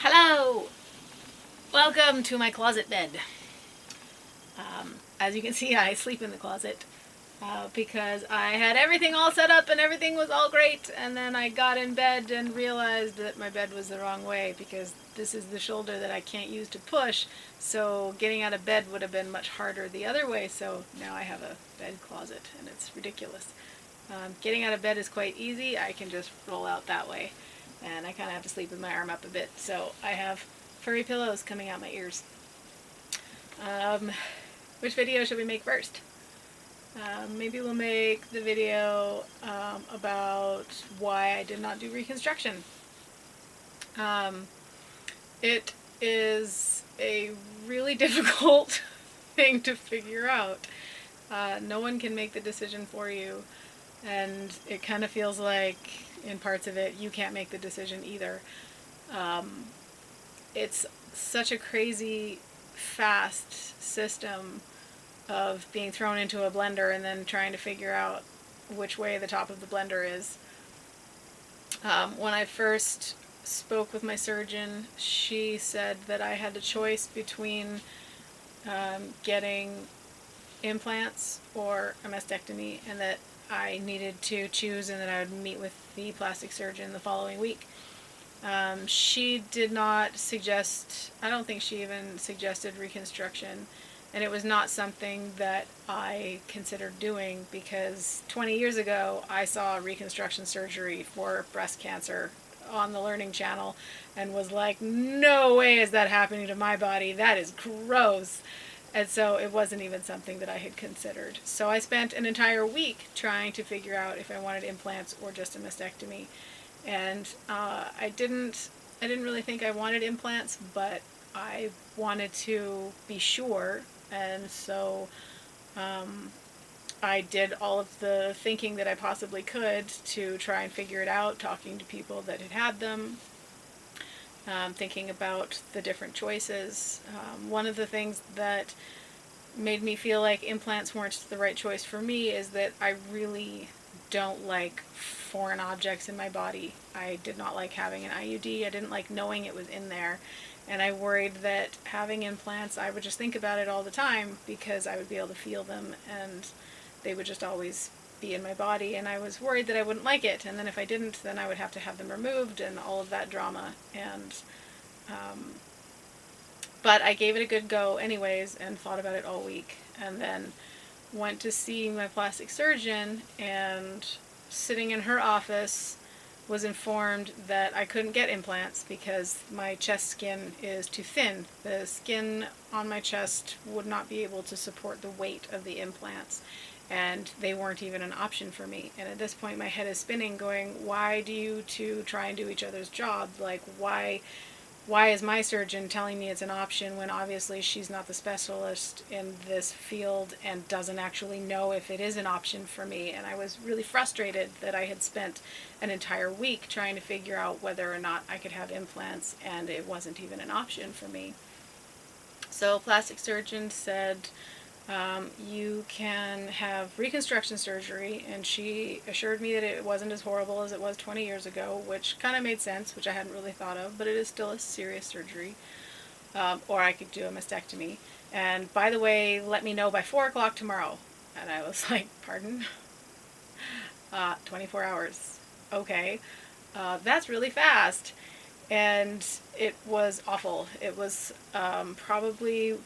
Hello! Welcome to my closet bed. As you can see, I sleep in the closet because I had everything all set up and everything was all great, and then I got in bed and realized that my bed was the wrong way because this is the shoulder that I can't use to push, so getting out of bed would have been much harder the other way, so now I have a bed closet and it's ridiculous. Getting out of bed is quite easy. I can just roll out that way, and I kind of have to sleep with my arm up a bit, so I have furry pillows coming out my ears. Which video should we make first? Maybe we'll make the video about why I did not do reconstruction. It is a really difficult thing to figure out. No one can make the decision for you, and it kind of feels like in parts of it you can't make the decision either. It's such a crazy fast system of being thrown into a blender and then trying to figure out which way the top of the blender is. When I first spoke with my surgeon, she said that I had a choice between getting implants or a mastectomy, and that I needed to choose, and that I would meet with the plastic surgeon the following week. She did not suggest, I don't think she even suggested reconstruction, and it was not something that I considered doing because 20 years ago I saw reconstruction surgery for breast cancer on the Learning Channel and was like, no way is that happening to my body, that is gross. And so it wasn't even something that I had considered. So I spent an entire week trying to figure out if I wanted implants or just a mastectomy. And I didn't really think I wanted implants, but I wanted to be sure, and so I did all of the thinking that I possibly could to try and figure it out, talking to people that had had them, thinking about the different choices. One of the things that made me feel like implants weren't the right choice for me is that I really don't like foreign objects in my body. I did not like having an IUD. I didn't like knowing it was in there. And I worried that having implants, I would just think about it all the time because I would be able to feel them and they would just always be in my body. And I was worried that I wouldn't like it. And then if I didn't, then I would have to have them removed and all of that drama. And but I gave it a good go anyways and thought about it all week. And then went to see my plastic surgeon, and sitting in her office was informed that I couldn't get implants because my chest skin is too thin. The skin on my chest would not be able to support the weight of the implants, and they weren't even an option for me. And at this point my head is spinning going, why do you two try and do each other's job? Like, why is my surgeon telling me it's an option when obviously she's not the specialist in this field and doesn't actually know if it is an option for me? And I was really frustrated that I had spent an entire week trying to figure out whether or not I could have implants and it wasn't even an option for me. So plastic surgeon said, you can have reconstruction surgery, and she assured me that it wasn't as horrible as it was 20 years ago, which kind of made sense, which I hadn't really thought of, but it is still a serious surgery. Or I could do a mastectomy. And by the way, let me know by 4 o'clock tomorrow. And I was like, pardon? 24 hours. Okay. That's really fast. And it was awful. It was probably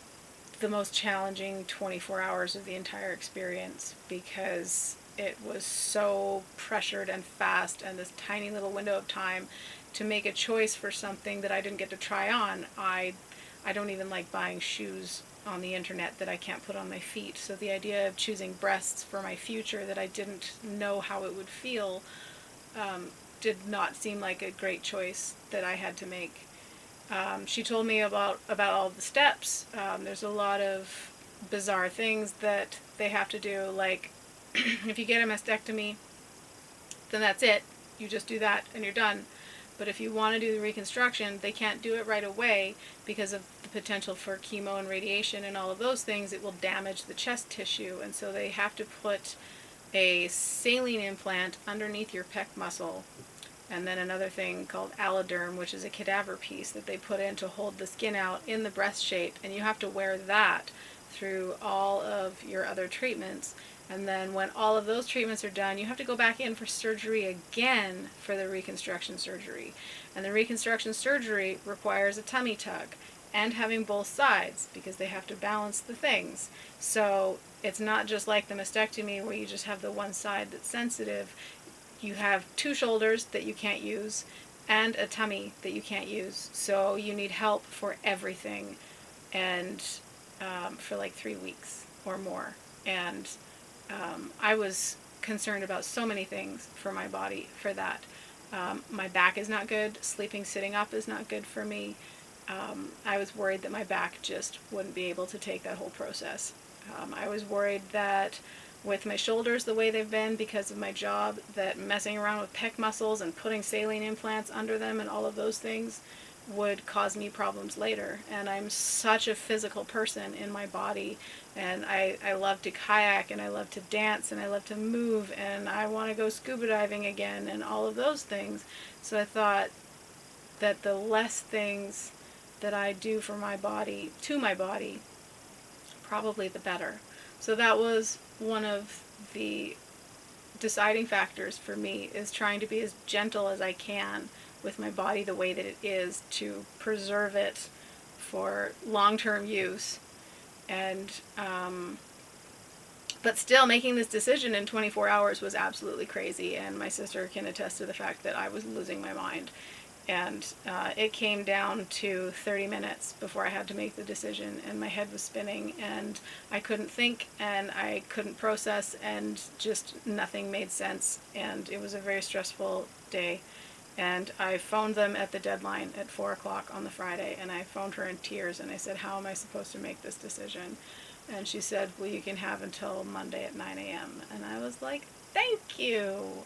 the most challenging 24 hours of the entire experience because it was so pressured and fast, and this tiny little window of time to make a choice for something that I didn't get to try on. I don't even like buying shoes on the internet that I can't put on my feet, so the idea of choosing breasts for my future that I didn't know how it would feel did not seem like a great choice that I had to make. She told me about all the steps. There's a lot of bizarre things that they have to do, like if you get a mastectomy, then that's it. You just do that and you're done. But if you want to do the reconstruction, they can't do it right away because of the potential for chemo and radiation and all of those things. It will damage the chest tissue, and so they have to put a saline implant underneath your pec muscle and then another thing called alloderm, which is a cadaver piece that they put in to hold the skin out in the breast shape, and you have to wear that through all of your other treatments. And then when all of those treatments are done, you have to go back in for surgery again for the reconstruction surgery. And the reconstruction surgery requires a tummy tuck and having both sides because they have to balance the things. So it's not just like the mastectomy where you just have the one side that's sensitive. You have two shoulders that you can't use and a tummy that you can't use. So you need help for everything, and for like 3 weeks or more. And I was concerned about so many things for my body for that. My back is not good. Sleeping sitting up is not good for me. I was worried that my back just wouldn't be able to take that whole process. I was worried that with my shoulders the way they've been because of my job, that messing around with pec muscles and putting saline implants under them and all of those things would cause me problems later. And I'm such a physical person in my body, and I love to kayak, and I love to dance, and I love to move, and I want to go scuba diving again, and all of those things. So I thought that the less things that I do for my body, to my body, probably the better. So that was one of the deciding factors for me, is trying to be as gentle as I can with my body the way that it is, to preserve it for long-term use. And but still, making this decision in 24 hours was absolutely crazy, and my sister can attest to the fact that I was losing my mind. And it came down to 30 minutes before I had to make the decision, and my head was spinning, and I couldn't think, and I couldn't process, and just nothing made sense, and it was a very stressful day. And I phoned them at the deadline at 4 o'clock on the Friday, and I phoned her in tears, and I said, how am I supposed to make this decision? And she said, well, you can have until Monday at 9 a.m. And I was like, thank you.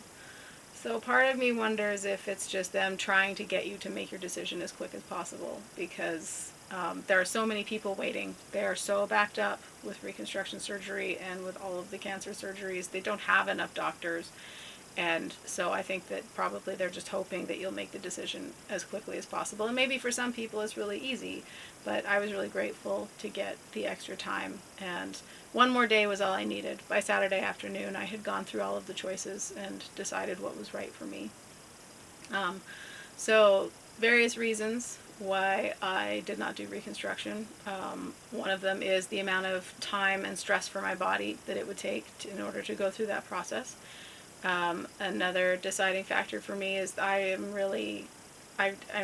So part of me wonders if it's just them trying to get you to make your decision as quick as possible, because there are so many people waiting. They are so backed up with reconstruction surgery and with all of the cancer surgeries. They don't have enough doctors. And so I think that probably they're just hoping that you'll make the decision as quickly as possible. And maybe for some people it's really easy, but I was really grateful to get the extra time. And one more day was all I needed. By Saturday afternoon, I had gone through all of the choices and decided what was right for me. So various reasons why I did not do reconstruction. One of them is the amount of time and stress for my body that it would take in order to go through that process. Another deciding factor for me is I'm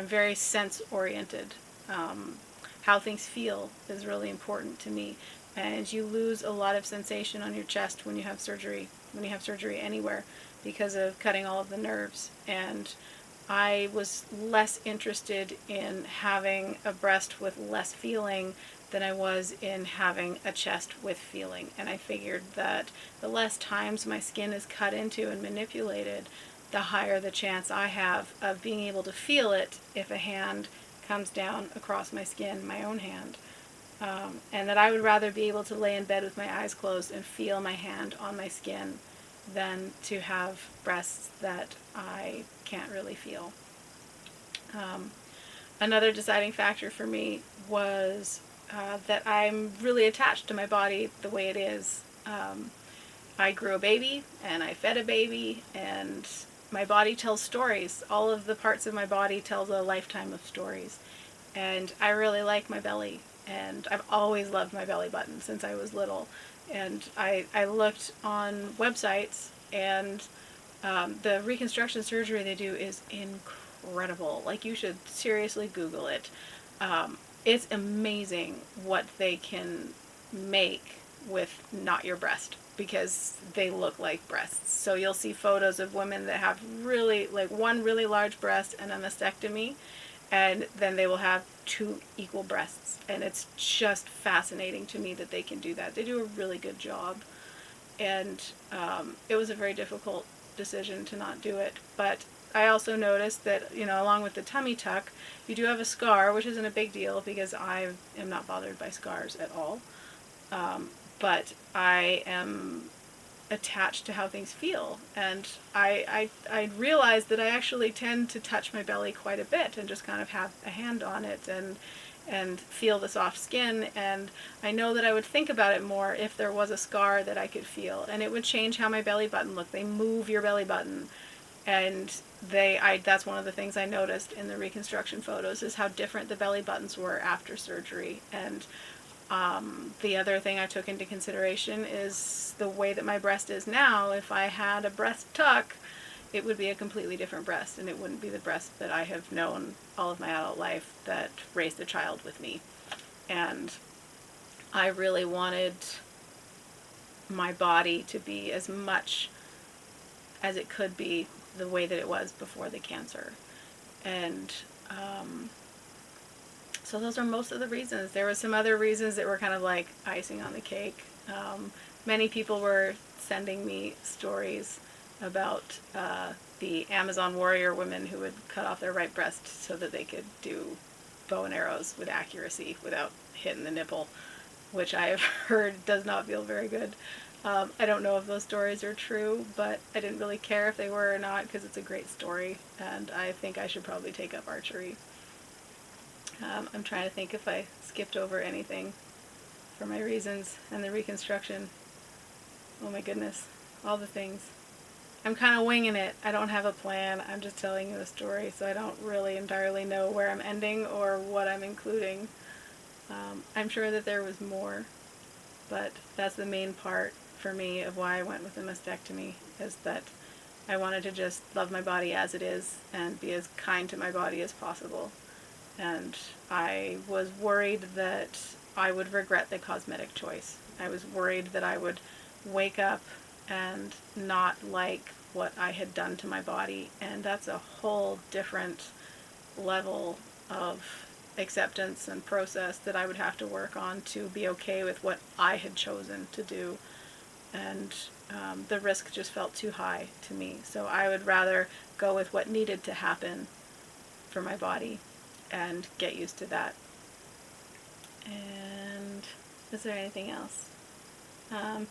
very sense oriented. How things feel is really important to me, and you lose a lot of sensation on your chest when you have surgery anywhere, because of cutting all of the nerves. And I was less interested in having a breast with less feeling than I was in having a chest with feeling. And I figured that the less times my skin is cut into and manipulated, the higher the chance I have of being able to feel it if a hand comes down across my skin, my own hand. And that I would rather be able to lay in bed with my eyes closed and feel my hand on my skin than to have breasts that I can't really feel. Another deciding factor for me was that I'm really attached to my body the way it is. I grew a baby, and I fed a baby, and my body tells stories. All of the parts of my body tells a lifetime of stories. And I really like my belly, and I've always loved my belly button since I was little. And I looked on websites, and the reconstruction surgery they do is incredible. Like, you should seriously Google it. It's amazing what they can make with not your breast, because they look like breasts. So you'll see photos of women that have really, like, one really large breast and a mastectomy, and then they will have two equal breasts. And it's just fascinating to me that they can do that. They do a really good job. And it was a very difficult decision to not do it. But I also noticed that, along with the tummy tuck, you do have a scar, which isn't a big deal because I am not bothered by scars at all. But I am attached to how things feel. And I realized that I actually tend to touch my belly quite a bit and just kind of have a hand on it and feel the soft skin. And I know that I would think about it more if there was a scar that I could feel, and it would change how my belly button looked. They move your belly button, and that's one of the things I noticed in the reconstruction photos, is how different the belly buttons were after surgery. And the other thing I took into consideration is the way that my breast is now. If I had a breast tuck, it would be a completely different breast, and it wouldn't be the breast that I have known all of my adult life that raised a child with me. And I really wanted my body to be as much as it could be the way that it was before the cancer. And so those are most of the reasons. There were some other reasons that were kind of like icing on the cake. Many people were sending me stories about the Amazon warrior women who would cut off their right breast so that they could do bow and arrows with accuracy without hitting the nipple, which I have heard does not feel very good. I don't know if those stories are true, but I didn't really care if they were or not, because it's a great story, and I think I should probably take up archery. I'm trying to think if I skipped over anything for my reasons and the reconstruction. Oh my goodness, all the things. I'm kind of winging it. I don't have a plan. I'm just telling you the story, so I don't really entirely know where I'm ending or what I'm including. I'm sure that there was more, but that's the main part for me of why I went with the mastectomy, is that I wanted to just love my body as it is and be as kind to my body as possible. And I was worried that I would regret the cosmetic choice. I was worried that I would wake up and not like what I had done to my body, and that's a whole different level of acceptance and process that I would have to work on to be okay with what I had chosen to do. And the risk just felt too high to me. So I would rather go with what needed to happen for my body and get used to that. And is there anything else?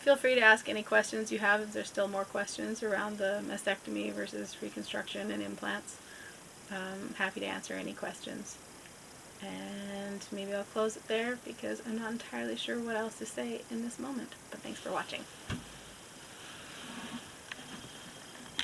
Feel free to ask any questions you have if there's still more questions around the mastectomy versus reconstruction and implants. Happy to answer any questions. And maybe I'll close it there because I'm not entirely sure what else to say in this moment. But thanks for watching.